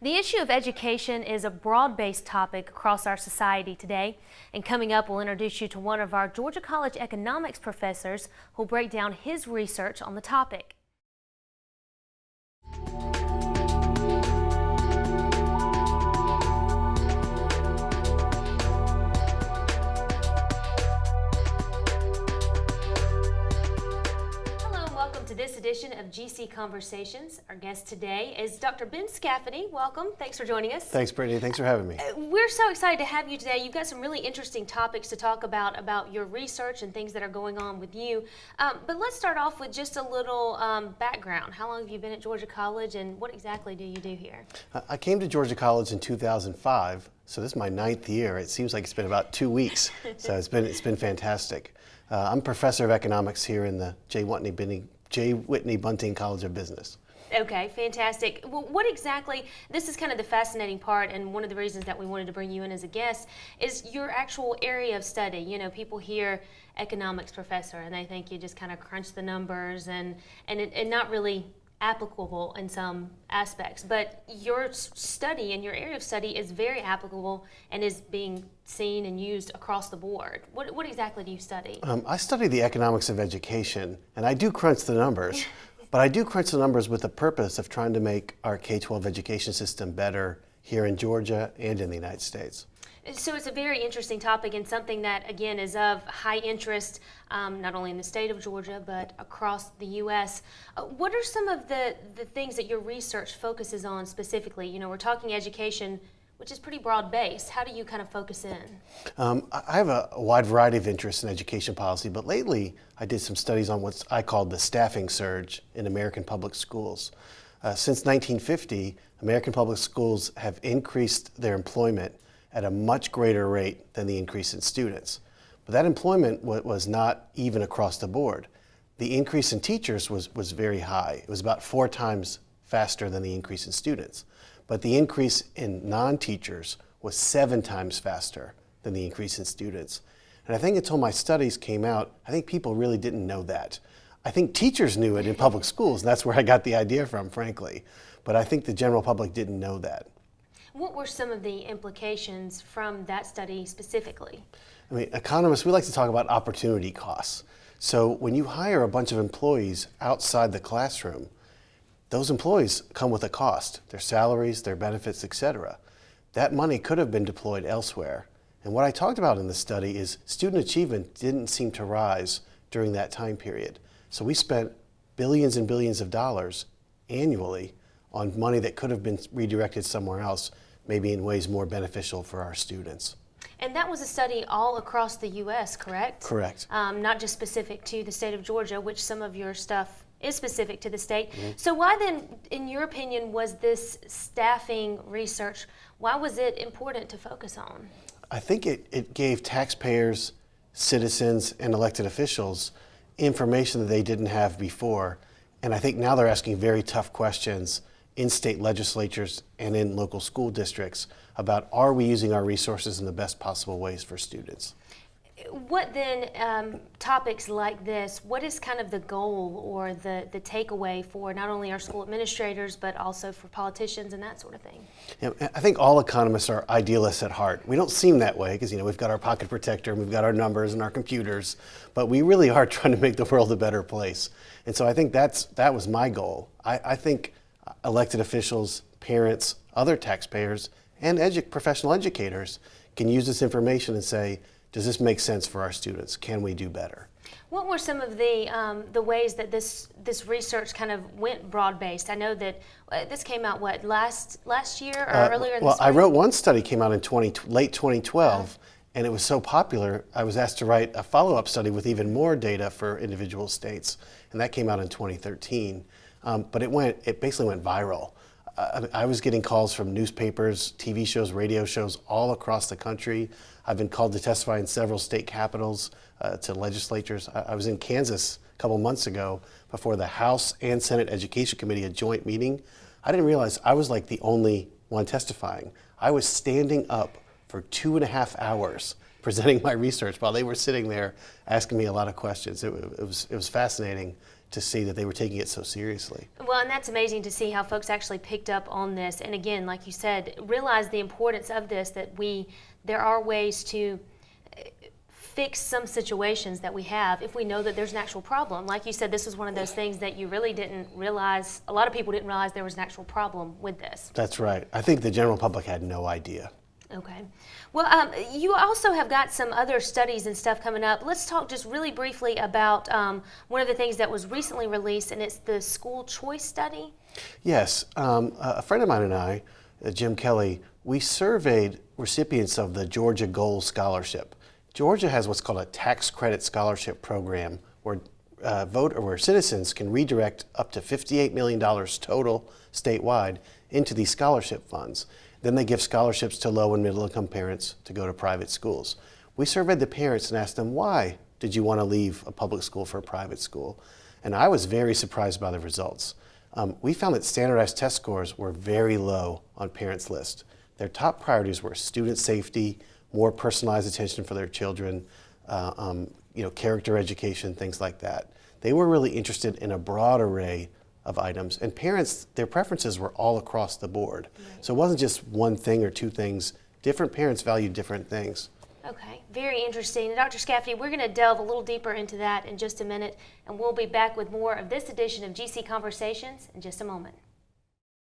The issue of education is a broad-based topic across our society today. And coming up, we'll introduce you to one of our Georgia College economics professors who'll break down his research on the topic. To this edition of GC Conversations. Our guest today is Dr. Scafidi. Welcome. Thanks for joining us. Thanks, Brittany. Thanks for having me. We're so excited to have you today. You've got some really interesting topics to talk about your research and things that are going on with you. But let's start off with just a little background. How long have you been at Georgia College, and what exactly do you do here? I came to Georgia College in 2005, so this is my 9th year. It seems like it's been about 2 weeks, so it's been fantastic. I'm professor of economics here in the J. Whitney Bunting College of Business. Okay, fantastic. Well, what exactly, this is kind of the fascinating part, and one of the reasons that we wanted to bring you in as a guest is your actual area of study. You know, people hear economics professor and they think you just kind of crunch the numbers and not really applicable in some aspects, but your study and your area of study is very applicable and is being seen and used across the board. What exactly do you study? I study the economics of education, and I do crunch the numbers, but I do crunch the numbers with the purpose of trying to make our K-12 education system better here in Georgia and in the United States. So it's a very interesting topic and something that, again, is of high interest, not only in the state of Georgia, but across the U.S. What are some of the things that your research focuses on specifically? You know, we're talking education, which is pretty broad-based. How do you kind of focus in? I have a wide variety of interests in education policy, but lately I did some studies on what I called the staffing surge in American public schools. Since 1950, American public schools have increased their employment at a much greater rate than the increase in students. But that employment was not even across the board. The increase in teachers was very high. It was about 4 times faster than the increase in students. But the increase in non-teachers was 7 times faster than the increase in students. And I think until my studies came out, I think people really didn't know that. I think teachers knew it in public schools, and that's where I got the idea from, frankly. But I think the general public didn't know that. What were some of the implications from that study specifically? I mean, economists, we like to talk about opportunity costs. So when you hire a bunch of employees outside the classroom, those employees come with a cost, their salaries, their benefits, etc. That money could have been deployed elsewhere. And what I talked about in the study is student achievement didn't seem to rise during that time period. So we spent billions and billions of dollars annually on money that could have been redirected somewhere else, maybe in ways more beneficial for our students. And that was a study all across the U.S., correct? Correct. Not just specific to the state of Georgia, which some of your stuff is specific to the state. Mm-hmm. So why then, in your opinion, was this staffing research, why was it important to focus on? I think it gave taxpayers, citizens, and elected officials information that they didn't have before. And I think now they're asking very tough questions in state legislatures and in local school districts about, are we using our resources in the best possible ways for students? What then, topics like this, what is kind of the goal or the takeaway for not only our school administrators, but also for politicians and that sort of thing? You know, I think all economists are idealists at heart. We don't seem that way because, you know, we've got our pocket protector and we've got our numbers and our computers, but we really are trying to make the world a better place. And so I think that was my goal. I think elected officials, parents, other taxpayers, and professional educators can use this information and say, does this make sense for our students? Can we do better? What were some of the ways that this research kind of went broad-based? I know that this came out, what, last year or earlier in the spring? Well, I wrote one study, came out in late 2012, and it was so popular, I was asked to write a follow-up study with even more data for individual states, and that came out in 2013. But it basically went viral. I was getting calls from newspapers, TV shows, radio shows all across the country. I've been called to testify in several state capitals, to legislatures. I was in Kansas a couple months ago before the House and Senate Education Committee, a joint meeting. I didn't realize I was like the only one testifying. I was standing up for 2.5 hours presenting my research while they were sitting there asking me a lot of questions. It was fascinating to see that they were taking it so seriously. Well, and that's amazing to see how folks actually picked up on this. And again, like you said, realize the importance of this, that there are ways to fix some situations that we have if we know that there's an actual problem. Like you said, this was one of those things that you really didn't realize, a lot of people didn't realize there was an actual problem with this. That's right. I think the general public had no idea. Okay. Well, you also have got some other studies and stuff coming up. Let's talk just really briefly about one of the things that was recently released, and it's the school choice study. Yes. A friend of mine and I, Jim Kelly, we surveyed recipients of the Georgia Gold Scholarship. Georgia has what's called a tax credit scholarship program where citizens can redirect up to $58 million total statewide into these scholarship funds. Then they give scholarships to low and middle income parents to go to private schools. We surveyed the parents and asked them, why did you want to leave a public school for a private school? And I was very surprised by the results. We found that standardized test scores were very low on parents' list. Their top priorities were student safety, more personalized attention for their children, character education, things like that. They were really interested in a broad array of items, and parents, their preferences were all across the board. Right. So it wasn't just one thing or two things. Different parents valued different things. Okay, very interesting. Dr. Scafidi, we're going to delve a little deeper into that in just a minute, and we'll be back with more of this edition of GC Conversations in just a moment.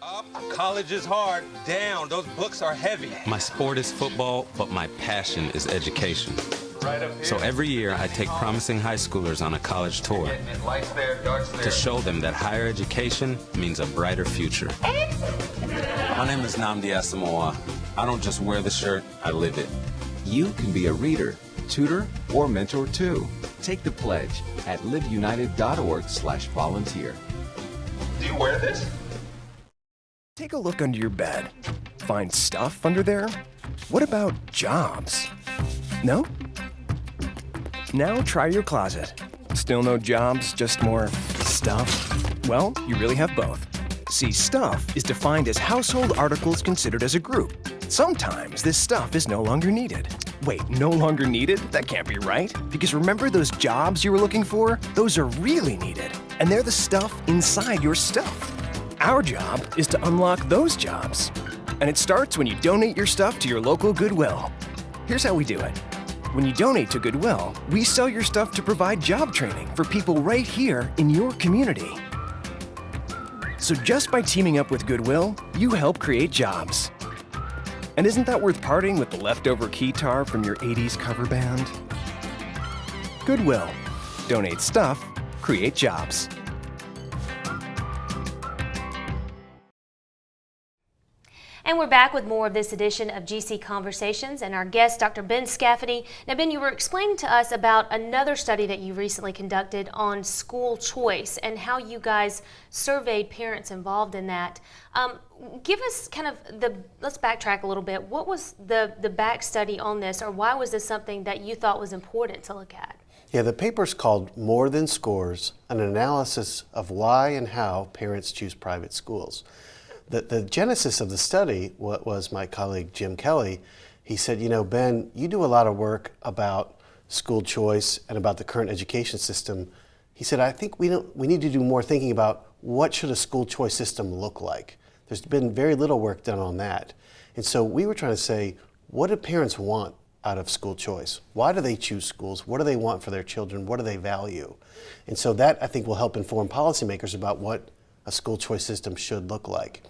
Up, college is hard. Down, those books are heavy. My sport is football, but my passion is education. Right up here. So every year I take promising high schoolers on a college tour Lights there, darts there. to show them that higher education means a brighter future. My name is Nnamdi Asamoah. I don't just wear the shirt, I live it. You can be a reader, tutor, or mentor too. Take the pledge at liveunited.org/volunteer. Do you wear this? Take a look under your bed. Find stuff under there? What about jobs? No? Now try your closet. Still no jobs, just more stuff? Well, you really have both. See, stuff is defined as household articles considered as a group. Sometimes this stuff is no longer needed. Wait, no longer needed? That can't be right. Because remember those jobs you were looking for? Those are really needed. And they're the stuff inside your stuff. Our job is to unlock those jobs. And it starts when you donate your stuff to your local Goodwill. Here's how we do it. When you donate to Goodwill, we sell your stuff to provide job training for people right here in your community. So just by teaming up with Goodwill, you help create jobs. And isn't that worth parting with the leftover keytar from your 80s cover band? Goodwill. Donate stuff, create jobs. And we're back with more of this edition of GC Conversations and our guest, Dr. Ben Scafidi. Now, Ben, you were explaining to us about another study that you recently conducted on school choice and how you guys surveyed parents involved in that. Give us kind of let's backtrack a little bit. What was the back study on this, or why was this something that you thought was important to look at? Yeah, the paper's called More Than Scores, an analysis of why and how parents choose private schools. The genesis of the study was my colleague Jim Kelly. He said, Ben, you do a lot of work about school choice and about the current education system. He said, I think we need to do more thinking about what should a school choice system look like. There's been very little work done on that. And so we were trying to say, what do parents want out of school choice? Why do they choose schools? What do they want for their children? What do they value? And so that, I think, will help inform policymakers about what a school choice system should look like.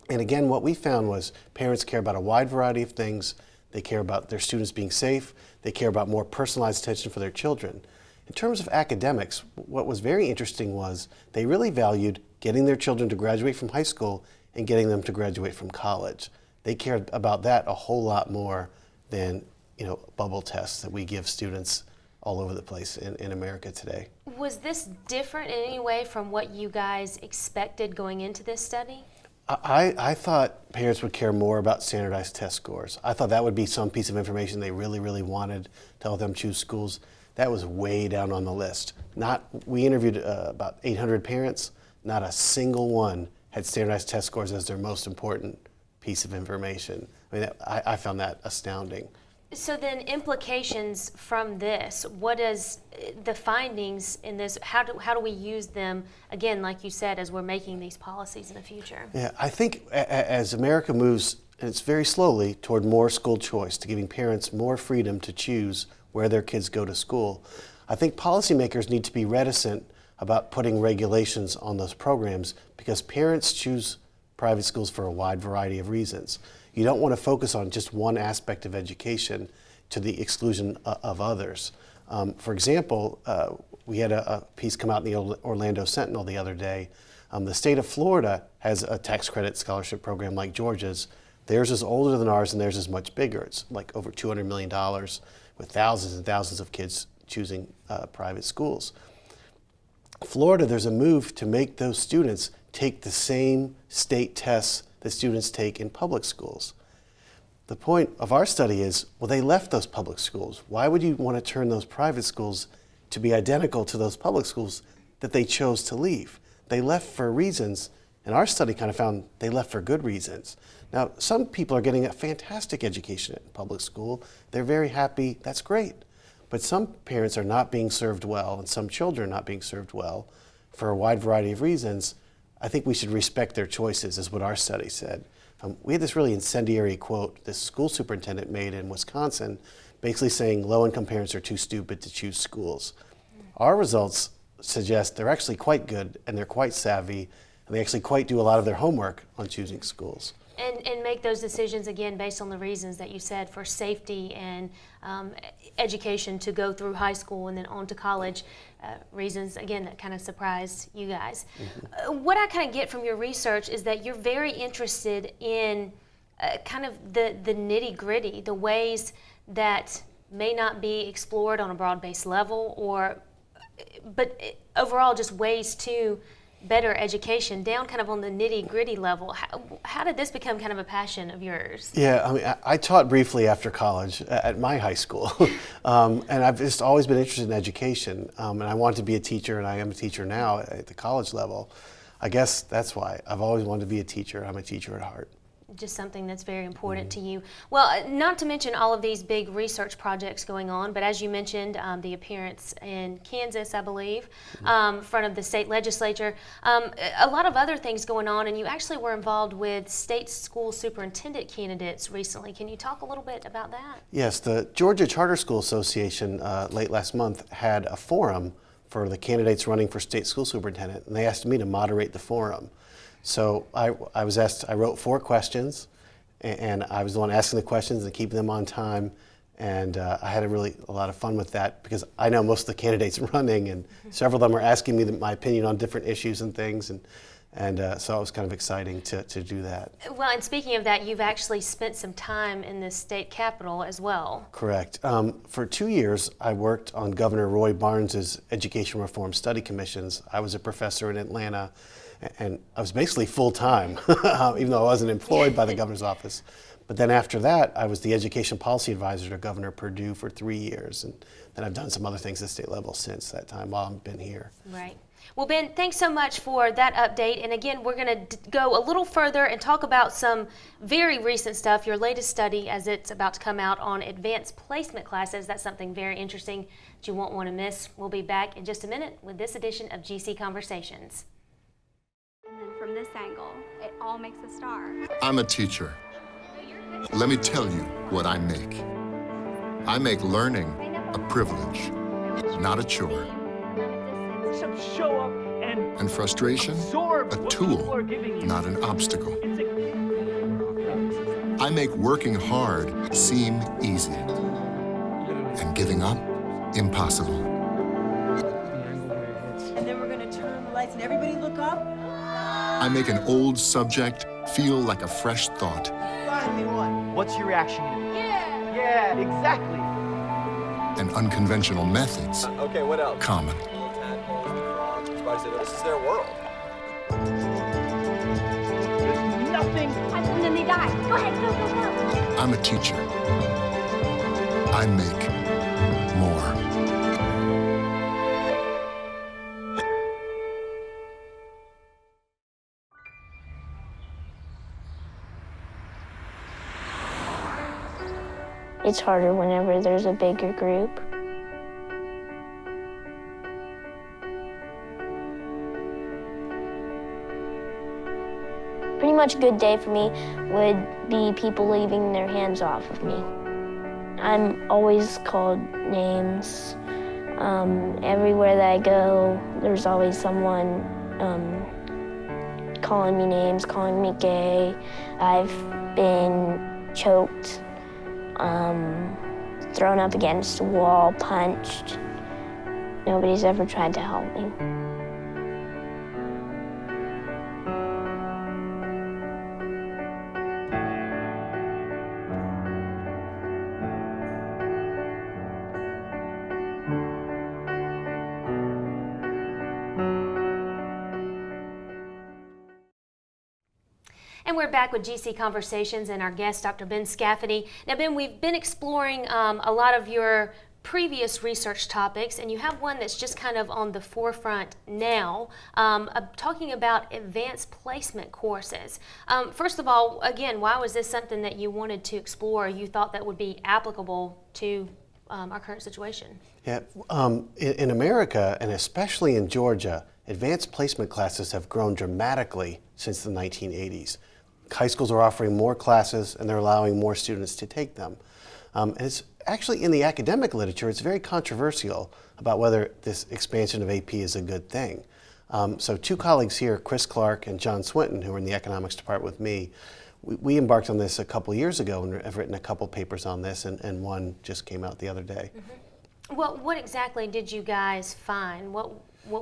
And again, what we found was parents care about a wide variety of things. They care about their students being safe. They care about more personalized attention for their children. In terms of academics, what was very interesting was they really valued getting their children to graduate from high school and getting them to graduate from college. They cared about that a whole lot more than bubble tests that we give students all over the place in America today. Was this different in any way from what you guys expected going into this study? I thought parents would care more about standardized test scores. I thought that would be some piece of information they really, really wanted to help them choose schools. That was way down on the list. We interviewed about 800 parents. Not a single one had standardized test scores as their most important piece of information. I mean, I found that astounding. So then implications from this, what is the findings in this, how do we use them, again, like you said, as we're making these policies in the future? Yeah, I think as America moves, and it's very slowly, toward more school choice, to giving parents more freedom to choose where their kids go to school, I think policymakers need to be reticent about putting regulations on those programs because parents choose private schools for a wide variety of reasons. You don't want to focus on just one aspect of education to the exclusion of others. For example, we had a piece come out in the Orlando Sentinel the other day. The state of Florida has a tax credit scholarship program like Georgia's. Theirs is older than ours and theirs is much bigger. It's like over $200 million with thousands and thousands of kids choosing private schools. Florida, there's a move to make those students take the same state tests that students take in public schools. The point of our study is, well, they left those public schools. Why would you want to turn those private schools to be identical to those public schools that they chose to leave? They left for reasons, and our study kind of found they left for good reasons. Now, some people are getting a fantastic education in public school. They're very happy, that's great. But some parents are not being served well, and some children are not being served well for a wide variety of reasons. I think we should respect their choices, is what our study said. We had this really incendiary quote this school superintendent made in Wisconsin, basically saying low-income parents are too stupid to choose schools. Our results suggest they're actually quite good, and they're quite savvy, and they actually quite do a lot of their homework on choosing schools. And make those decisions, again, based on the reasons that you said for safety and education to go through high school and then on to college. Reasons, again, that kind of surprised you guys. Mm-hmm. What I kind of get from your research is that you're very interested in kind of the nitty gritty, the ways that may not be explored on a broad-based level, but overall just ways to better education down kind of on the nitty-gritty level. How did this become kind of a passion of yours? Yeah, I mean, I taught briefly after college at my high school, and I've just always been interested in education, and I wanted to be a teacher, and I am a teacher now at the college level. I guess that's why. I've always wanted to be a teacher. I'm a teacher at heart. Just something that's very important to you. Well, not to mention all of these big research projects going on, but as you mentioned, the appearance in Kansas, I believe, front of the state legislature, a lot of other things going on, and you actually were involved with state school superintendent candidates recently. Can you talk a little bit about that? Yes, the Georgia Charter School Association late last month had a forum for the candidates running for state school superintendent, and they asked me to moderate the forum. So I was asked, I wrote 4 questions, and I was the one asking the questions and keeping them on time. And I had a lot of fun with that because I know most of the candidates running, and several of them are asking me my opinion on different issues and things. And so it was kind of exciting to do that. Well, and speaking of that, you've actually spent some time in the state capitol as well. Correct. For 2 years, I worked on Governor Roy Barnes's Education Reform Study Commissions. I was a professor in Atlanta, and I was basically full-time, even though I wasn't employed by the governor's office. But then after that, I was the education policy advisor to Governor Perdue for 3 years. And then I've done some other things at state level since that time while I've been here. Right. Well, Ben, thanks so much for that update. And again, we're going to go a little further and talk about some very recent stuff, your latest study as it's about to come out on advanced placement classes. That's something very interesting that you won't want to miss. We'll be back in just a minute with this edition of GC Conversations. And then from this angle, it all makes a star. I'm a teacher. Let me tell you what I make. I make learning a privilege, not a chore. Show up And frustration, a tool, not an obstacle. I make working hard seem easy, and giving up impossible. And then we're gonna turn the lights and everybody look up. I make an old subject feel like a fresh thought. What's your reaction gonna be? Yeah, exactly. And unconventional methods Okay, what else? common. This is their world. There's nothing. And then they die. Go ahead, go, go, go. I'm a teacher. I make more. it's harder whenever there's a bigger group. Pretty much a good day for me would be people leaving their hands off of me. I'm always called names. Everywhere that I go, there's always someone calling me names, calling me gay. I've been choked, thrown up against a wall, punched. Nobody's ever tried to help me. And we're back with GC Conversations and our guest, Dr. Ben Scafidi. Now, Ben, we've been exploring a lot of your previous research topics, and you have one that's just kind of on the forefront now, talking about advanced placement courses. First of all, again, why was this something that you wanted to explore? You thought that would be applicable to our current situation? Yeah, in America, and especially in Georgia, advanced placement classes have grown dramatically since the 1980s. High schools are offering more classes and they're allowing more students to take them. And it's actually in the academic literature, it's very controversial about whether this expansion of AP is a good thing. So two colleagues here, Chris Clark and John Swinton, who are in the economics department with me, we embarked on this a couple years ago and have written a couple papers on this, and one just came out the other day. Mm-hmm. Well, what exactly did you guys find? What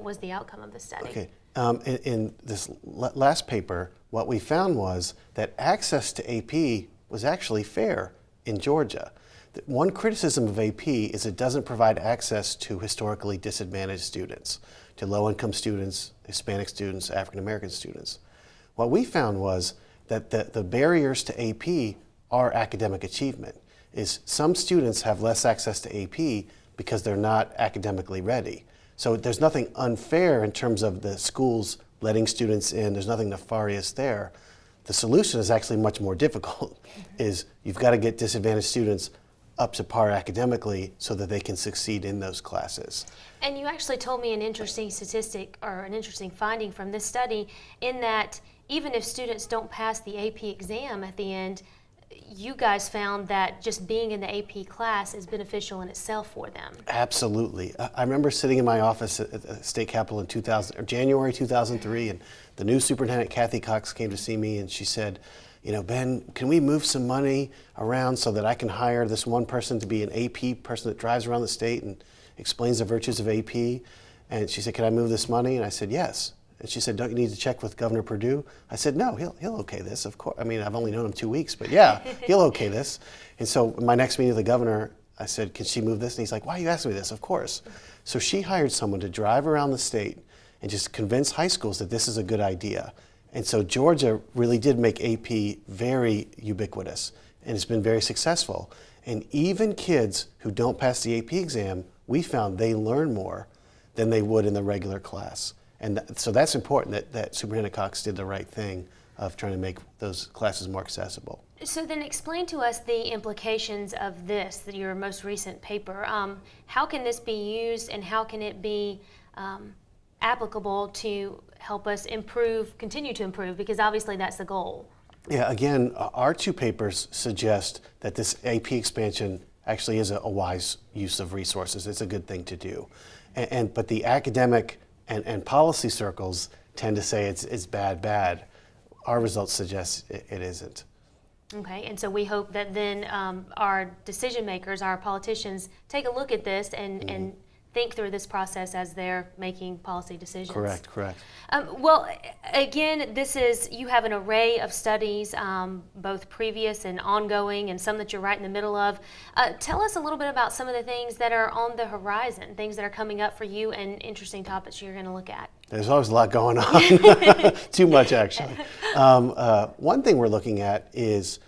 was the outcome of the study? Okay. In this last paper, what we found was that access to AP was actually fair in Georgia. One criticism of AP is it doesn't provide access to historically disadvantaged students, to low-income students, Hispanic students, African-American students. What we found was that the barriers to AP are academic achievement. Is some students have less access to AP because they're not academically ready. So there's nothing unfair in terms of the schools letting students in. There's nothing nefarious there. The solution is actually much more difficult, is you've got to get disadvantaged students up to par academically so that they can succeed in those classes. And you actually told me an interesting statistic or an interesting finding from this study, in that even if students don't pass the AP exam at the end, you guys found that just being in the AP class is beneficial in itself for them. Absolutely. I remember sitting in my office at the state capitol in January 2003, and the new superintendent, Kathy Cox, came to see me, and she said, you know, Ben, can we move some money around so that I can hire this one person to be an AP person that drives around the state and explains the virtues of AP? And she said, can I move this money? And I said, yes. And she said, don't you need to check with Governor Perdue? I said, no, he'll okay this, of course. I mean, I've only known him 2 weeks, but yeah, he'll okay this. And so my next meeting with the governor, I said, can she move this? And he's like, why are you asking me this? Of course. So she hired someone to drive around the state and just convince high schools that this is a good idea. And so Georgia really did make AP very ubiquitous, and it's been very successful. And even kids who don't pass the AP exam, we found they learn more than they would in the regular class. And so that's important, that Superintendent Cox did the right thing of trying to make those classes more accessible. So then explain to us the implications of this, your most recent paper. How can this be used, and how can it be applicable to help us improve, continue to improve, because obviously that's the goal. Yeah, again, our two papers suggest that this AP expansion actually is a wise use of resources. It's a good thing to do. But the academic and policy circles tend to say it's bad. Our results suggest it isn't. Okay, and so we hope that then our decision makers, our politicians, take a look at this and think through this process as they're making policy decisions. Correct. Well, again, you have an array of studies, both previous and ongoing, and some that you're right in the middle of. Tell us a little bit about some of the things that are on the horizon, things that are coming up for you, and interesting topics you're going to look at. There's always a lot going on. Too much, actually. One thing we're looking at is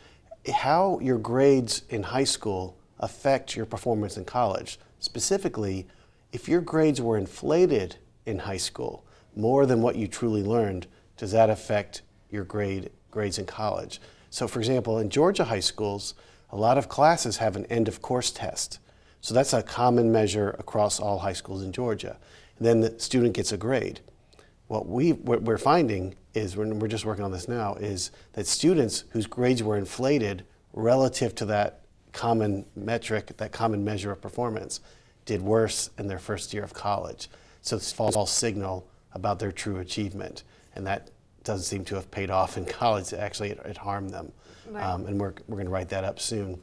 how your grades in high school affect your performance in college. Specifically, if your grades were inflated in high school more than what you truly learned, does that affect your grades in college? So for example, in Georgia high schools, a lot of classes have an end of course test. So that's a common measure across all high schools in Georgia. And then the student gets a grade. What we're finding is, we're just working on this now, is that students whose grades were inflated relative to that common metric, that common measure of performance, did worse in their first year of college. So it's a false signal about their true achievement. And that doesn't seem to have paid off in college. Actually, it harmed them. Right. And we're going to write that up soon.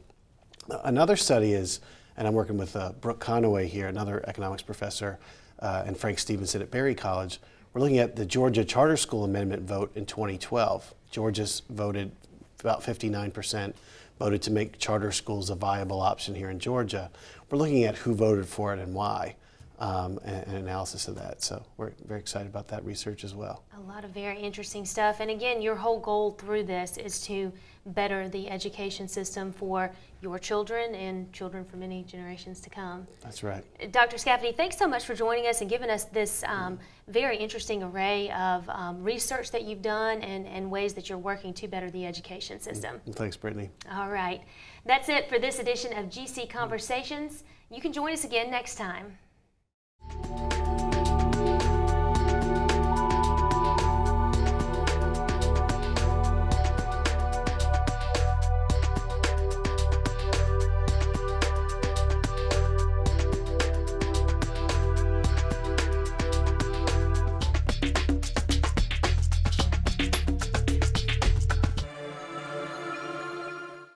Another study is, and I'm working with Brooke Conaway here, another economics professor, and Frank Stevenson at Berry College. We're looking at the Georgia Charter School Amendment vote in 2012. Georgia's voted, about 59% voted to make charter schools a viable option here in Georgia. We're looking at who voted for it and why, and an analysis of that. So we're very excited about that research as well. A lot of very interesting stuff. And again, your whole goal through this is to better the education system for your children and children for many generations to come. That's right. Dr. Scafidi, thanks so much for joining us and giving us this very interesting array of research that you've done and ways that you're working to better the education system. Thanks, Brittany. All right. That's it for this edition of GC Conversations. You can join us again next time.